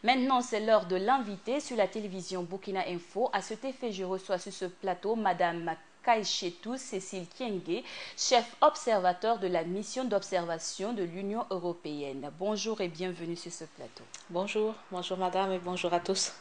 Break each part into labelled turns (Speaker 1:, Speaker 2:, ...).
Speaker 1: Maintenant, c'est l'heure de l'inviter sur la télévision Burkina Info. À cet effet, je reçois sur ce plateau Madame Kaïchetou Cécile Kiengue, chef observateur de la mission d'observation de l'Union européenne. Bonjour et bienvenue sur ce plateau.
Speaker 2: Bonjour madame et bonjour à tous.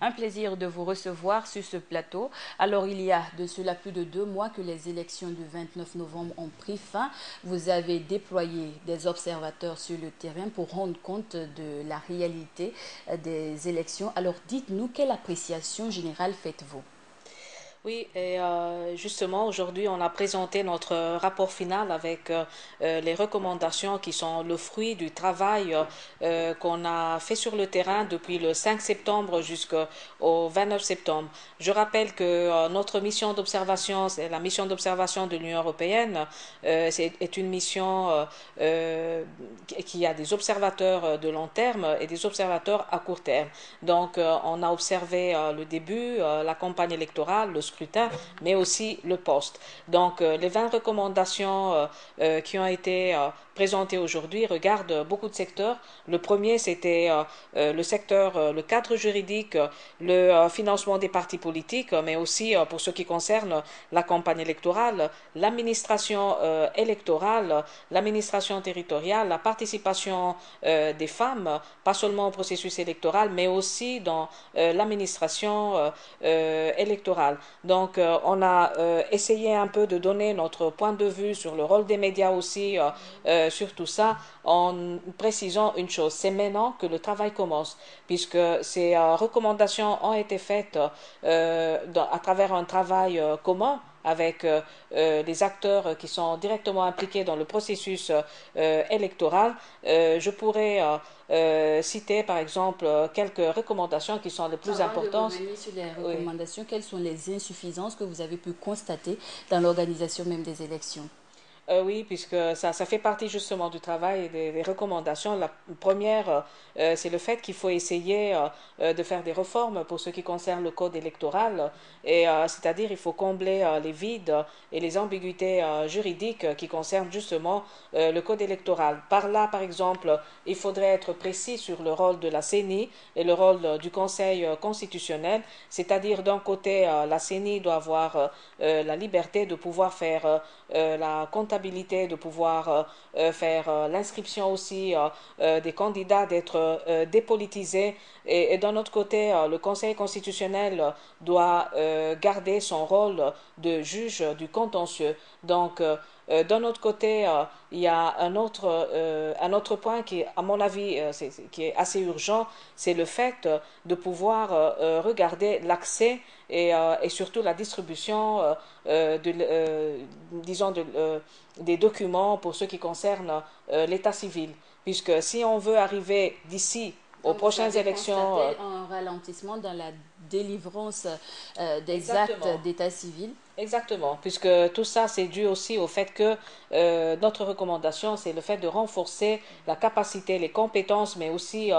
Speaker 1: Un plaisir de vous recevoir sur ce plateau. Alors, il y a de cela plus de 2 mois que les élections du 29 novembre ont pris fin. Vous avez déployé des observateurs sur le terrain pour rendre compte de la réalité des élections. Alors, dites-nous, quelle appréciation générale faites-vous?
Speaker 2: Oui, et justement, aujourd'hui, on a présenté notre rapport final avec les recommandations qui sont le fruit du travail qu'on a fait sur le terrain depuis le 5 septembre jusqu'au 29 septembre. Je rappelle que notre mission d'observation, c'est la mission d'observation de l'Union européenne, est une mission qui a des observateurs de long terme et des observateurs à court terme. Donc, on a observé le début, la campagne électorale, le scrutin, mais aussi le poste. Donc, les 20 recommandations qui ont été présentées aujourd'hui regardent beaucoup de secteurs. Le premier, c'était le secteur, le cadre juridique, le financement des partis politiques, mais aussi pour ce qui concerne la campagne électorale, l'administration électorale, l'administration territoriale, la participation des femmes, pas seulement au processus électoral, mais aussi dans l'administration électorale. Donc, on a essayé un peu de donner notre point de vue sur le rôle des médias aussi, sur tout ça, en précisant une chose, c'est maintenant que le travail commence, puisque ces recommandations ont été faites à travers un travail commun avec les acteurs qui sont directement impliqués dans le processus électoral. Je pourrais citer par exemple quelques recommandations qui sont les plus importantes.
Speaker 1: Avant de revenir sur les recommandations, oui. Quelles sont les insuffisances que vous avez pu constater dans l'organisation même des élections?
Speaker 2: Oui, puisque ça fait partie justement du travail et des recommandations. La première, c'est le fait qu'il faut essayer de faire des réformes pour ce qui concerne le code électoral, et c'est-à-dire il faut combler les vides et les ambiguïtés juridiques qui concernent justement le code électoral. Par là, par exemple, il faudrait être précis sur le rôle de la CENI et le rôle du Conseil constitutionnel, c'est-à-dire d'un côté, la CENI doit avoir la liberté de pouvoir faire la comptabilité, de pouvoir faire l'inscription aussi des candidats, d'être dépolitisés. Et d'un autre côté, le Conseil constitutionnel doit garder son rôle de juge du contentieux. Donc, d'un autre côté, il y a un autre point qui, à mon avis, qui est assez urgent, c'est le fait de pouvoir regarder l'accès et surtout la distribution des documents pour ce qui concerne l'état civil. Puisque si on veut arriver d'ici aux prochaines élections...
Speaker 1: un ralentissement dans la délivrance des actes d'état civil.
Speaker 2: Exactement, puisque tout ça, c'est dû aussi au fait que notre recommandation, c'est le fait de renforcer la capacité, les compétences, mais aussi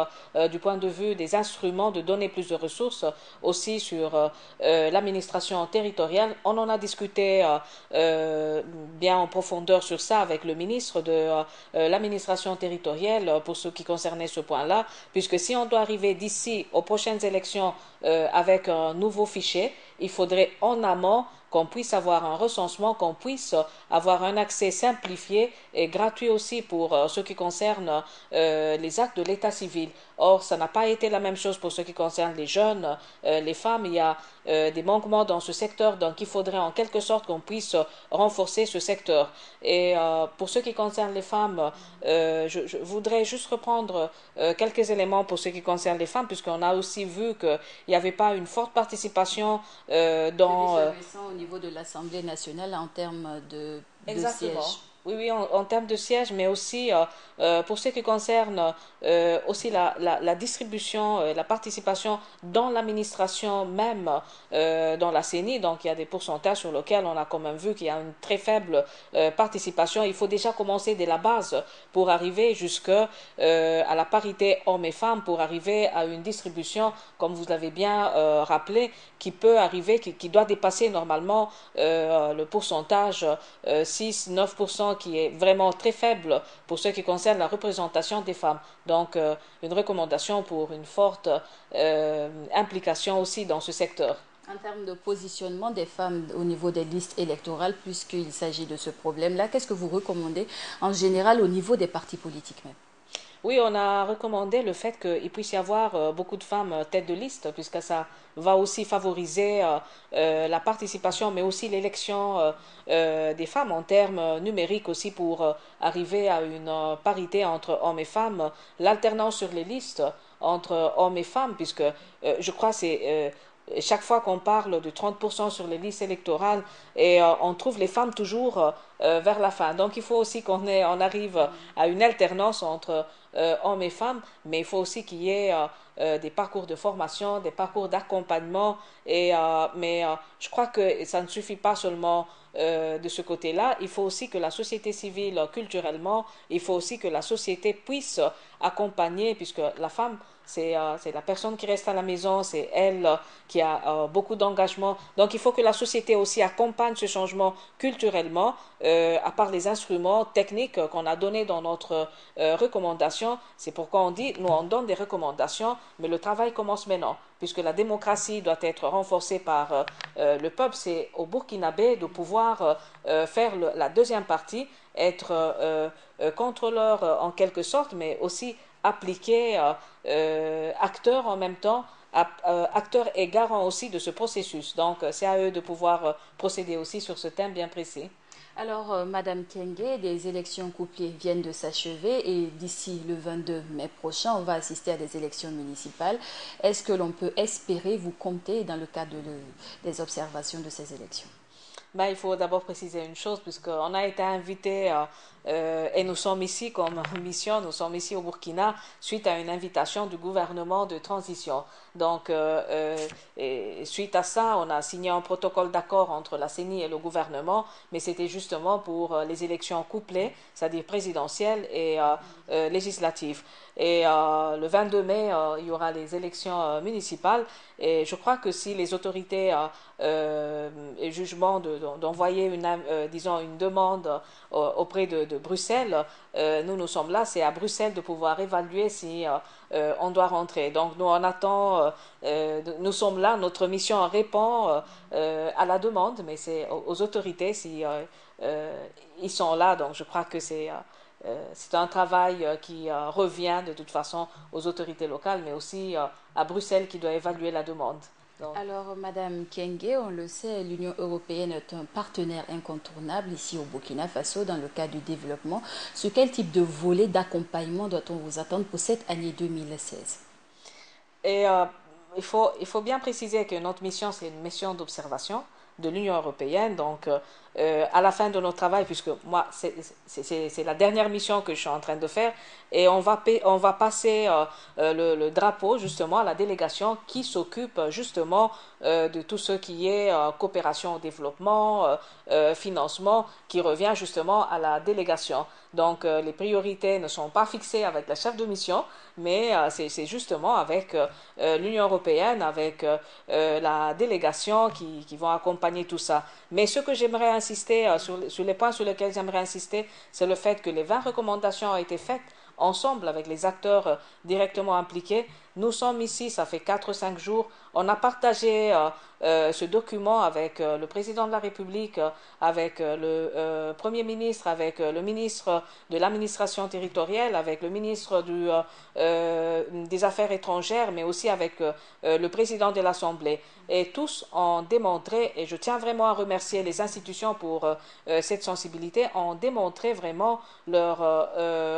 Speaker 2: du point de vue des instruments, de donner plus de ressources aussi sur l'administration territoriale. On en a discuté bien en profondeur sur ça avec le ministre de l'administration territoriale pour ce qui concernait ce point-là, puisque si on doit arriver d'ici aux prochaines élections avec un nouveau fichier, il faudrait en amont qu'on puisse avoir un recensement, qu'on puisse avoir un accès simplifié et gratuit aussi pour ce qui concerne les actes de l'état civil. Or, ça n'a pas été la même chose pour ce qui concerne les jeunes, les femmes. Il y a des manquements dans ce secteur, donc il faudrait en quelque sorte qu'on puisse renforcer ce secteur. Et pour ce qui concerne les femmes, je voudrais juste reprendre quelques éléments pour ce qui concerne les femmes, puisqu'on a aussi vu qu'il n'y avait pas une forte participation dans...
Speaker 1: au niveau de l'Assemblée nationale en termes de
Speaker 2: Exactement.
Speaker 1: sièges.
Speaker 2: Oui, en termes de sièges, mais aussi pour ce qui concerne aussi la distribution, la participation dans l'administration même, dans la CENI. Donc, il y a des pourcentages sur lesquels on a quand même vu qu'il y a une très faible participation. Il faut déjà commencer dès la base pour arriver jusqu'à la parité hommes et femmes, pour arriver à une distribution, comme vous l'avez bien rappelé, qui peut arriver, qui doit dépasser normalement le pourcentage 6-9% situation qui est vraiment très faible pour ce qui concerne la représentation des femmes. Donc, une recommandation pour une forte implication aussi dans ce secteur.
Speaker 1: En termes de positionnement des femmes au niveau des listes électorales, puisqu'il s'agit de ce problème-là, qu'est-ce que vous recommandez en général au niveau des partis politiques même?
Speaker 2: Oui, on a recommandé le fait qu'il puisse y avoir beaucoup de femmes tête de liste, puisque ça va aussi favoriser la participation, mais aussi l'élection des femmes en termes numériques aussi pour arriver à une parité entre hommes et femmes, l'alternance sur les listes entre hommes et femmes, puisque je crois que c'est chaque fois qu'on parle de 30% sur les listes électorales et on trouve les femmes toujours vers la fin. Donc il faut aussi on arrive à une alternance entre hommes et femmes, mais il faut aussi qu'il y ait des parcours de formation, des parcours d'accompagnement. Mais je crois que ça ne suffit pas seulement de ce côté-là. Il faut aussi que la société civile, culturellement, il faut aussi que la société puisse accompagner, puisque la femme, c'est la personne qui reste à la maison, c'est elle qui a beaucoup d'engagement. Donc il faut que la société aussi accompagne ce changement culturellement, à part les instruments techniques qu'on a donnés dans notre recommandation. C'est pourquoi on dit, nous on donne des recommandations, mais le travail commence maintenant, puisque la démocratie doit être renforcée par le peuple. C'est au Burkinabé de pouvoir faire la deuxième partie, être contrôleur en quelque sorte, mais aussi appliquer acteurs en même temps, acteurs et garants aussi de ce processus. Donc c'est à eux de pouvoir procéder aussi sur ce thème bien précis.
Speaker 1: Alors, Madame Kenge, des élections couplées viennent de s'achever et d'ici le 22 mai prochain, on va assister à des élections municipales. Est-ce que l'on peut espérer vous compter dans le cadre des observations de ces élections?
Speaker 2: Ben, il faut d'abord préciser une chose, puisqu'on a été invité et nous sommes ici comme mission, nous sommes ici au Burkina suite à une invitation du gouvernement de transition. Donc, et suite à ça, on a signé un protocole d'accord entre la CENI et le gouvernement, mais c'était justement pour les élections couplées, c'est-à-dire présidentielles et législatives. Et le 22 mai, il y aura les élections municipales. Et je crois que si les autorités et jugement d'envoyer disons une demande auprès de Bruxelles, nous sommes là, c'est à Bruxelles de pouvoir évaluer si on doit rentrer. Donc nous on attend, nous sommes là, notre mission répond à la demande, mais c'est aux autorités si ils sont là. Donc je crois que c'est un travail qui revient de toute façon aux autorités locales, mais aussi à Bruxelles qui doit évaluer la demande.
Speaker 1: Donc. Alors, Madame Kenge, on le sait, l'Union européenne est un partenaire incontournable ici au Burkina Faso dans le cadre du développement. Sur quel type de volet d'accompagnement doit-on vous attendre pour cette année 2016?
Speaker 2: Et il faut bien préciser que notre mission, c'est une mission d'observation de l'Union européenne. Donc, à la fin de notre travail, puisque moi, c'est la dernière mission que je suis en train de faire, et on va passer le drapeau justement à la délégation qui s'occupe justement de tout ce qui est coopération au développement, financement, qui revient justement à la délégation. Donc, les priorités ne sont pas fixées avec la chef de mission, mais c'est justement avec l'Union européenne, avec la délégation qui vont accompagner tout ça. Mais ce que j'aimerais insister, sur les points sur lesquels j'aimerais insister, c'est le fait que les 20 recommandations ont été faites ensemble avec les acteurs directement impliqués. Nous sommes ici, ça fait 4-5 jours. On a partagé ce document avec le président de la République, avec le Premier ministre, avec le ministre de l'administration territoriale, avec le ministre des Affaires étrangères, mais aussi avec le président de l'Assemblée. Et tous ont démontré, et je tiens vraiment à remercier les institutions pour cette sensibilité, ont démontré vraiment leur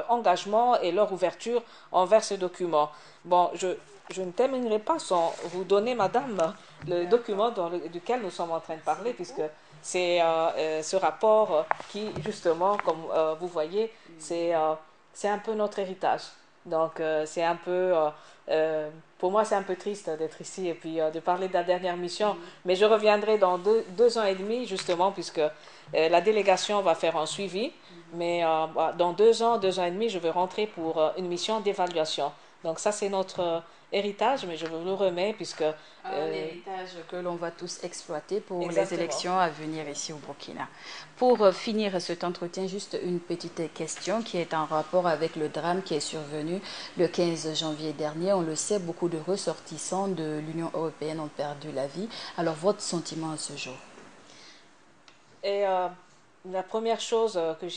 Speaker 2: engagement et leur ouverture envers ce document. Bon, je ne terminerai pas sans vous donner, madame, le document duquel nous sommes en train de parler, puisque c'est ce rapport qui, justement, comme vous voyez, c'est un peu notre héritage. Donc, c'est un peu, pour moi, c'est un peu triste d'être ici et puis de parler de la dernière mission. Mais je reviendrai dans deux ans et demi, justement, puisque la délégation va faire un suivi. Mais dans 2 ans et demi, je vais rentrer pour une mission d'évaluation. Donc ça, c'est notre héritage, mais je vous le remets puisque...
Speaker 1: Un héritage que l'on va tous exploiter pour
Speaker 2: Exactement.
Speaker 1: les élections à venir ici au Burkina. Pour finir cet entretien, juste une petite question qui est en rapport avec le drame qui est survenu le 15 janvier dernier. On le sait, beaucoup de ressortissants de l'Union européenne ont perdu la vie. Alors, votre sentiment à ce jour?
Speaker 2: Et la première chose que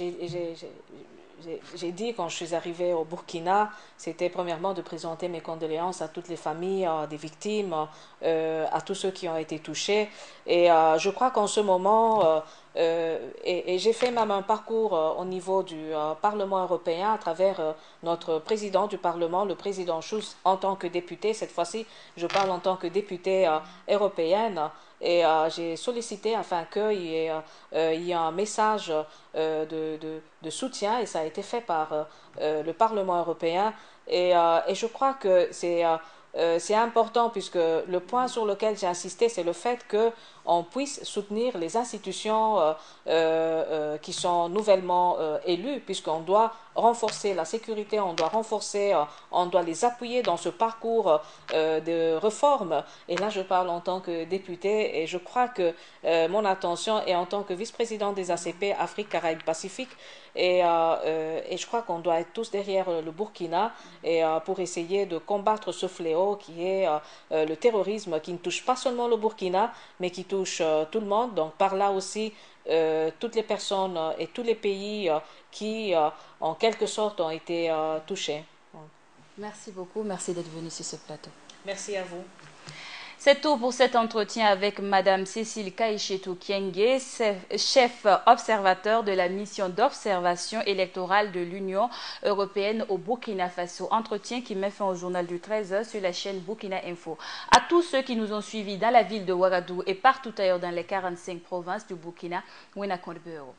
Speaker 2: j'ai dit quand je suis arrivée au Burkina, c'était premièrement de présenter mes condoléances à toutes les familles des victimes, à tous ceux qui ont été touchés. Et je crois qu'en ce moment, et j'ai fait même un parcours au niveau du Parlement européen à travers notre président du Parlement, le président Schulz, en tant que député. Cette fois-ci, je parle en tant que députée européenne. Et j'ai sollicité afin qu'il y ait un message de soutien, et ça a été fait par le Parlement européen. Et je crois que c'est important, puisque le point sur lequel j'ai insisté, c'est le fait qu'on puisse soutenir les institutions qui sont nouvellement élues, puisqu'on doit renforcer la sécurité, on doit les appuyer dans ce parcours de réforme. Et là, je parle en tant que députée, et je crois que mon attention est en tant que vice-présidente des ACP, Afrique, Caraïbes, Pacifique, et je crois qu'on doit être tous derrière le Burkina et pour essayer de combattre ce fléau qui est le terrorisme, qui ne touche pas seulement le Burkina, mais qui touche tout le monde. Donc par là aussi, toutes les personnes et tous les pays qui, en quelque sorte, ont été touchés.
Speaker 1: Merci beaucoup, merci d'être venu sur ce plateau.
Speaker 2: Merci à vous.
Speaker 1: C'est tout pour cet entretien avec Madame Cécile Kaïchetou Kienge, chef observateur de la mission d'observation électorale de l'Union européenne au Burkina Faso. Entretien qui met fin au journal du 13h sur la chaîne Burkina Info. À tous ceux qui nous ont suivis dans la ville de Ouagadougou et partout ailleurs dans les 45 provinces du Burkina, Wena Kondbeo.